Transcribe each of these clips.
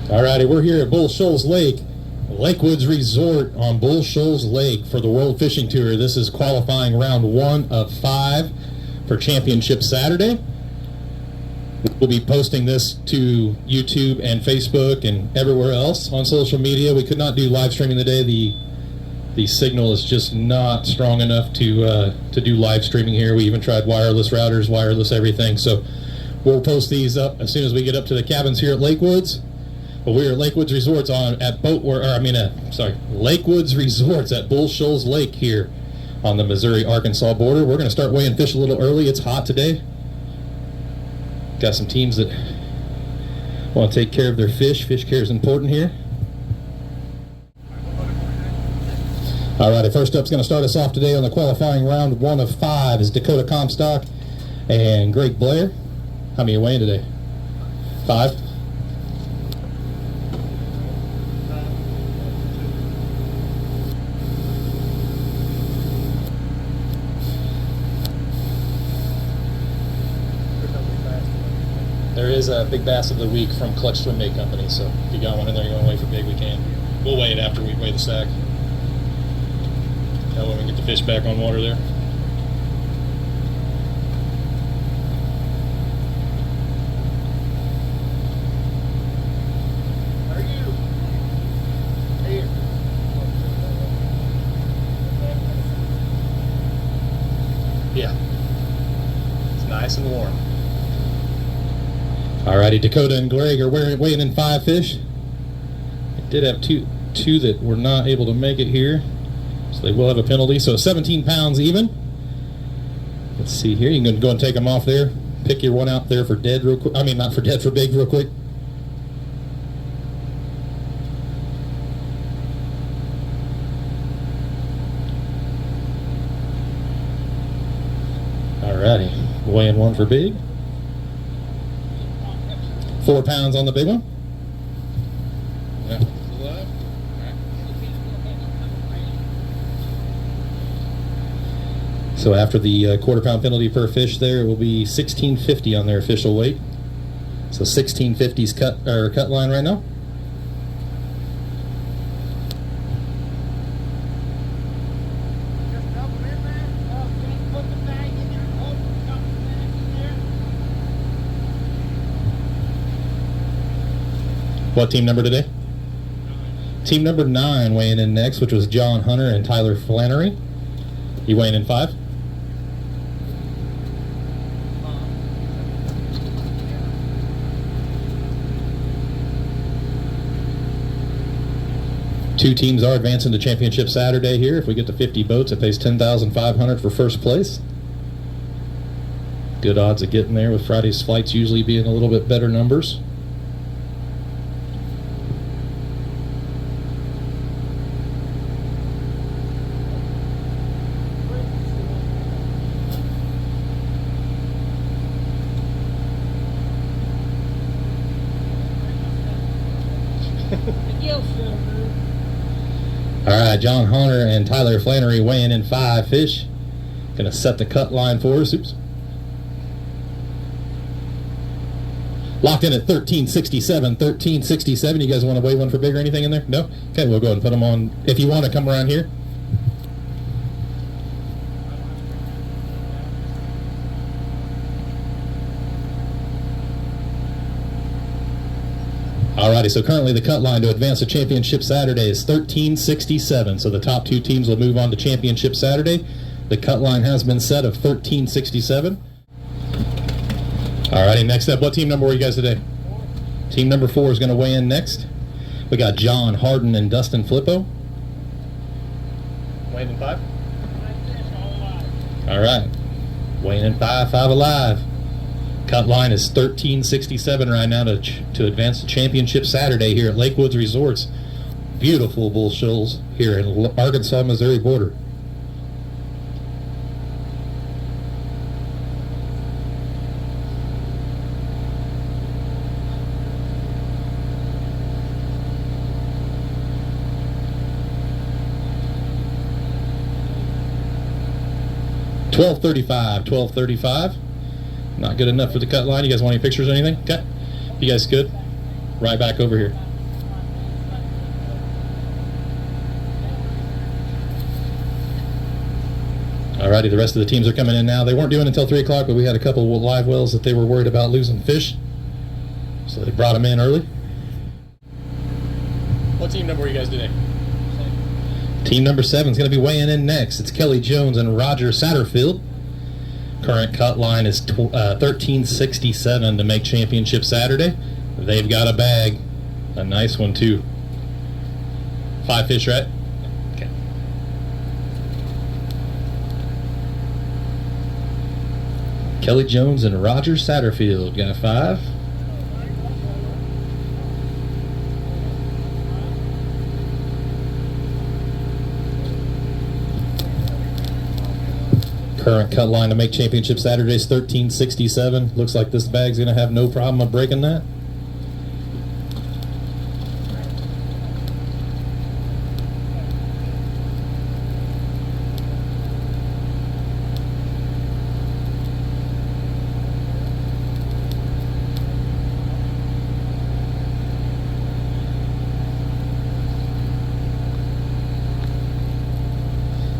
Alrighty, we're here at Bull Shoals Lake, Lakewoods Resort on Bull Shoals Lake for the World Fishing Tour. This is qualifying round 1 of 5 for Championship Saturday. We'll be posting this to YouTube and Facebook and everywhere else on social media. We could not do live streaming today. The signal is just not strong enough to do live streaming here. We even tried wireless routers, wireless everything. So we'll post these up as soon as we get up to the cabins here at Lakewoods. But we're at Lakewoods Resorts Lakewoods Resorts at Bull Shoals Lake here on the Missouri-Arkansas border. We're going to start weighing fish a little early. It's hot today. Got some teams that want to take care of their fish. Fish care is important here. Alrighty, first up's going to start us off today on the qualifying round 1 of 5 is Dakota Comstock and Greg Blair. How many are you weighing today? 5? There is a big bass of the week from Clutch Swim Bait Company, so if you got one in there you want to weigh for big, we can. We'll weigh it after we weigh the sack. That way we can get the fish back on water there. Yeah. It's nice and warm. Alrighty, Dakota and Greg are weighing in 5 fish. I did have two that were not able to make it here, so they will have a penalty. So 17 pounds even. Let's see here. You can go and take them off there. Pick your one out there for dead real quick. I mean, not for dead, for big real quick. Alrighty, weighing one for big. 4 pounds on the big one. Yeah. So after the quarter-pound penalty per fish there, it will be $16.50 on their official weight. So $16.50's cut line right now. What team number today? Team number 9 weighing in next, which was John Hunter and Tyler Flannery. You weighing in 5? Two teams are advancing to Championship Saturday here. If we get to 50 boats, it pays $10,500 for first place. Good odds of getting there with Friday's flights usually being a little bit better numbers. Alright, John Hunter and Tyler Flannery weighing in 5 fish. Gonna set the cut line for us. Oops. Locked in at 1367. 1367. You guys want to weigh one for big or anything in there? No? Okay, we'll go ahead and put them on. If you want to come around here. Alrighty, so currently the cut line to advance to Championship Saturday is 1367. So the top 2 teams will move on to Championship Saturday. The cut line has been set of 1367. Alrighty, next up, what team number were you guys today? 4. Team number 4 is going to weigh in next. We got John Harden and Dustin Flippo. Weighing in 5? Alright, weighing in 5 alive. Cut line is 1367 right now to advance to Championship Saturday here at Lakewoods Resorts. Beautiful Bull Shoals here in Arkansas-Missouri border. $12.35. Not good enough for the cut line. You guys want any pictures or anything? Okay. You guys good? Right back over here. Alrighty, the rest of the teams are coming in now. They weren't doing it until 3 o'clock, but we had a couple of live wells that they were worried about losing fish, so they brought them in early. What team number are you guys today? Team number 7 is going to be weighing in next. It's Kelly Jones and Roger Satterfield. Current cut line is 1367 to make championship Saturday. They've got a bag. A nice one, too. 5 fish, right? Okay. Kelly Jones and Roger Satterfield got 5. Current cut line to make championship Saturday is 1367. Looks like this bag's going to have no problem of breaking that.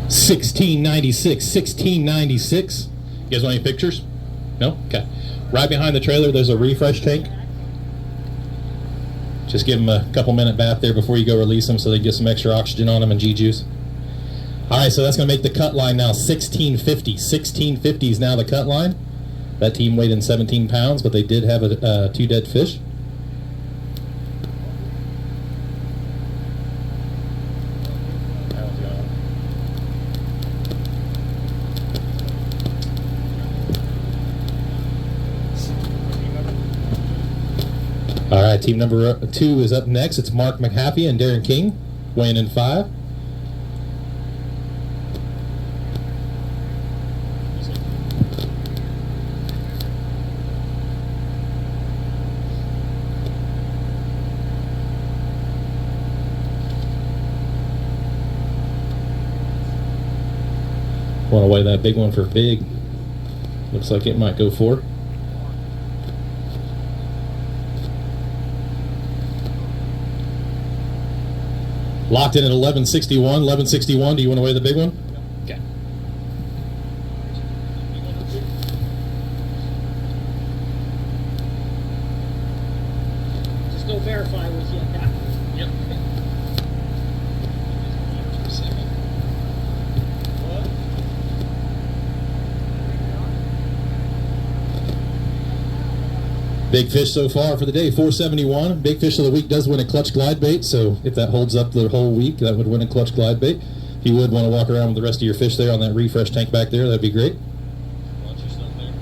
$16.96. You guys want any pictures? No? Okay. Right behind the trailer, there's a refresh tank. Just give them a couple-minute bath there before you go release them so they get some extra oxygen on them and G-juice. All right, so that's going to make the cut line now 1650. 1650 is now the cut line. That team weighed in 17 pounds, but they did have 2 dead fish. All right, team number 2 is up next. It's Mark McHaffey and Darren King, weighing in 5. Want to weigh that big one for big. Looks like it might go 4. Locked in at 1161. 1161. Do you want to weigh the big one? Okay. Just go verify with you. Yep. Big fish so far for the day, 471. Big fish of the week does win a clutch glide bait, so if that holds up the whole week, that would win a clutch glide bait. If you would want to walk around with the rest of your fish there on that refresh tank back there, that'd be great. Watch yourself there.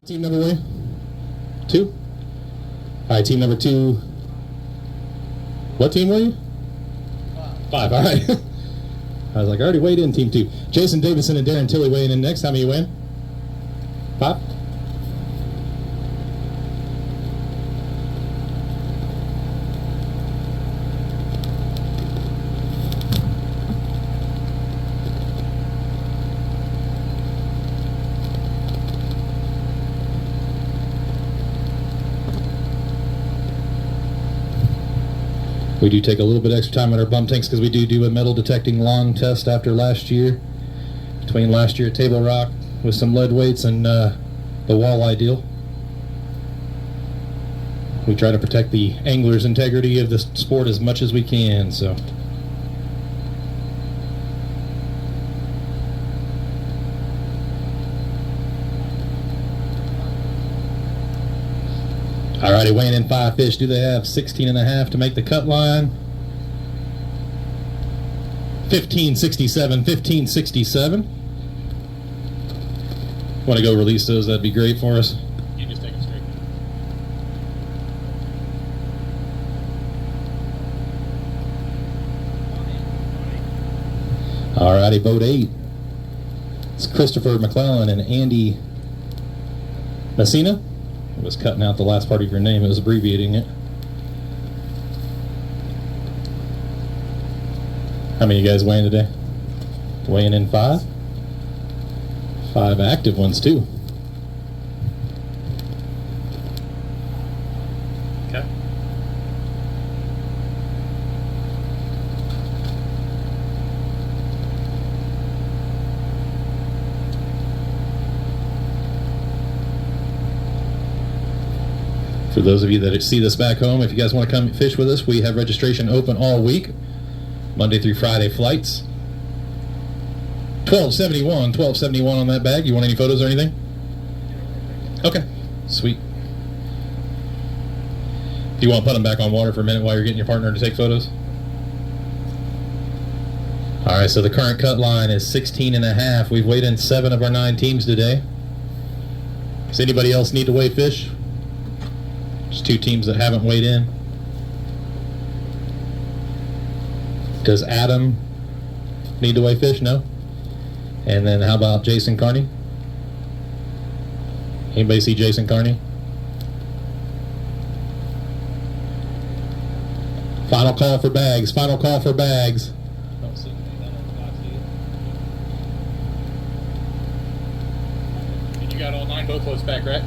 Team number 2? All right, team number 2. What team were you? 5, all right. I was like, I already weighed in team 2. Jason Davison and Darren Tilley weighing in next. How many you weighing? 5? We do take a little bit extra time on our bump tanks because we do a metal detecting long test after last year. Between last year at Table Rock with some lead weights and the walleye deal. We try to protect the angler's integrity of the sport as much as we can, so. Alrighty, weighing in 5 fish. Do they have 16 and a half to make the cut line? 1567, 1567. Want to go release those? That'd be great for us. You just take them straight. Alrighty, boat 8. It's Christopher McClellan and Andy Messina. I was cutting out the last part of your name. It was abbreviating it. How many of you guys weighing today? Weighing in 5? 5 active ones too. Okay. For those of you that see this back home, if you guys want to come fish with us, we have registration open all week, Monday through Friday flights. $12.71 on that bag. You want any photos or anything? Okay, sweet. Do you want to put them back on water for a minute while you're getting your partner to take photos? All right, so the current cut line is 16.5. We've weighed in 7 of our 9 teams today. Does anybody else need to weigh fish? Just 2 teams that haven't weighed in. Does Adam need to weigh fish? No? And then how about Jason Carney? Anybody see Jason Carney? Final call for bags. Final call for bags. Don't see anything on the box, do you? And you got all 9 boat floats back, right?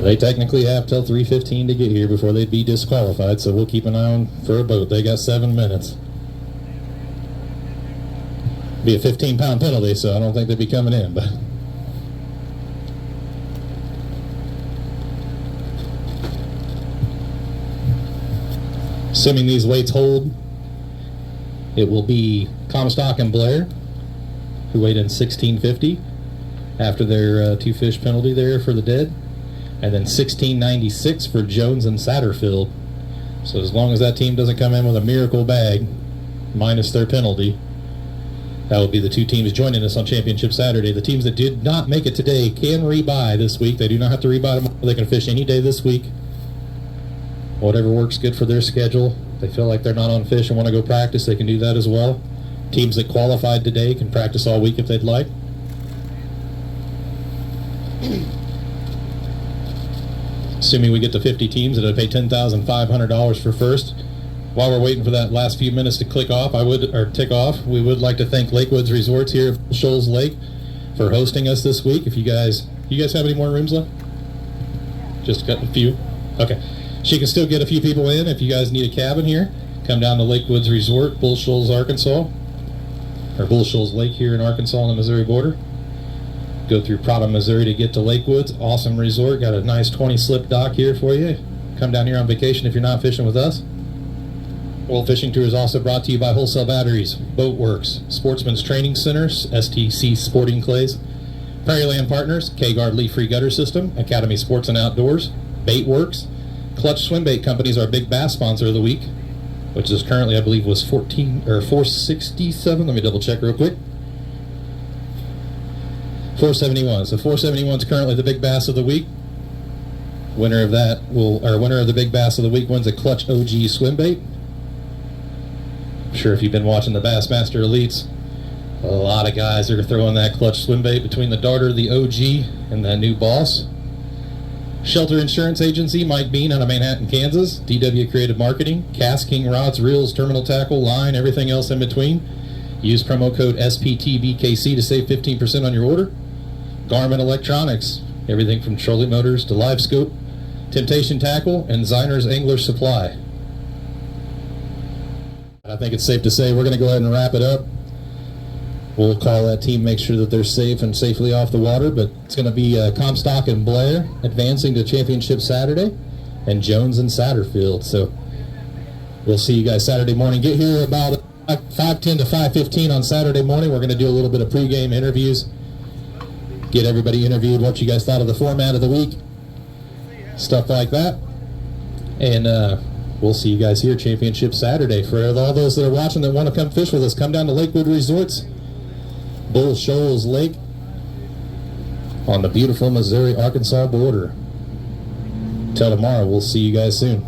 They technically have till 3:15 to get here before they'd be disqualified, so we'll keep an eye on for a boat. They got 7 minutes. Be a 15-pound penalty, so I don't think they'd be coming in, but assuming these weights hold, it will be Comstock and Blair, who weighed in 1650 after their 2 fish penalty there for the dead, and then 1696 for Jones and Satterfield. So as long as that team doesn't come in with a miracle bag minus their penalty, that will be the 2 teams joining us on Championship Saturday. The teams that did not make it today can rebuy this week. They do not have to rebuy tomorrow. They can fish any day this week. Whatever works good for their schedule. If they feel like they're not on fish and want to go practice, they can do that as well. Teams that qualified today can practice all week if they'd like. Assuming we get to 50 teams, it'll pay $10,500 for first. While we're waiting for that last few minutes to tick off, we would like to thank Lakewoods Resorts here at Bull Shoals Lake for hosting us this week. If you guys have any more rooms left? Just got a few? Okay. She can still get a few people in. If you guys need a cabin here, come down to Lakewoods Resort, Bull Shoals, Arkansas, or Bull Shoals Lake here in Arkansas on the Missouri border. Go through Prada, Missouri to get to Lakewoods. Awesome resort. Got a nice 20-slip dock here for you. Come down here on vacation if you're not fishing with us. World Fishing Tour is also brought to you by Wholesale Batteries, Boat Works, Sportsman's Training Centers, STC Sporting Clays, Prairieland Partners, K-Guard Leaf-Free Gutter System, Academy Sports and Outdoors, Bait Works, Clutch Swim Bait Company is our big bass sponsor of the week, which is currently, I believe, was 467. Let me double check real quick. 471. So 471 is currently the big bass of the week. Winner of the big bass of the week wins a Clutch OG swim bait. I'm sure if you've been watching the Bassmaster Elites, a lot of guys are throwing that Clutch swim bait between the Darter, the OG, and that new Boss. Shelter Insurance Agency, Mike Bean out of Manhattan, Kansas. DW Creative Marketing, Cast King Rods, Reels, Terminal Tackle, Line, everything else in between. Use promo code SPTBKC to save 15% on your order. Garmin Electronics, everything from trolling motors to live scope, Temptation Tackle, and Ziner's Angler Supply. I think it's safe to say we're going to go ahead and wrap it up. We'll call that team, make sure that they're safe and safely off the water, but it's going to be Comstock and Blair advancing to Championship Saturday, and Jones and Satterfield. So we'll see you guys Saturday morning. Get here about 5:10 to 5:15 on Saturday morning. We're going to do a little bit of pregame interviews, get everybody interviewed, what you guys thought of the format of the week, stuff like that. And we'll see you guys here Championship Saturday. For all those that are watching that want to come fish with us, come down to Lakewoods Resorts, Bull Shoals Lake, on the beautiful Missouri-Arkansas border. Till tomorrow, we'll see you guys soon.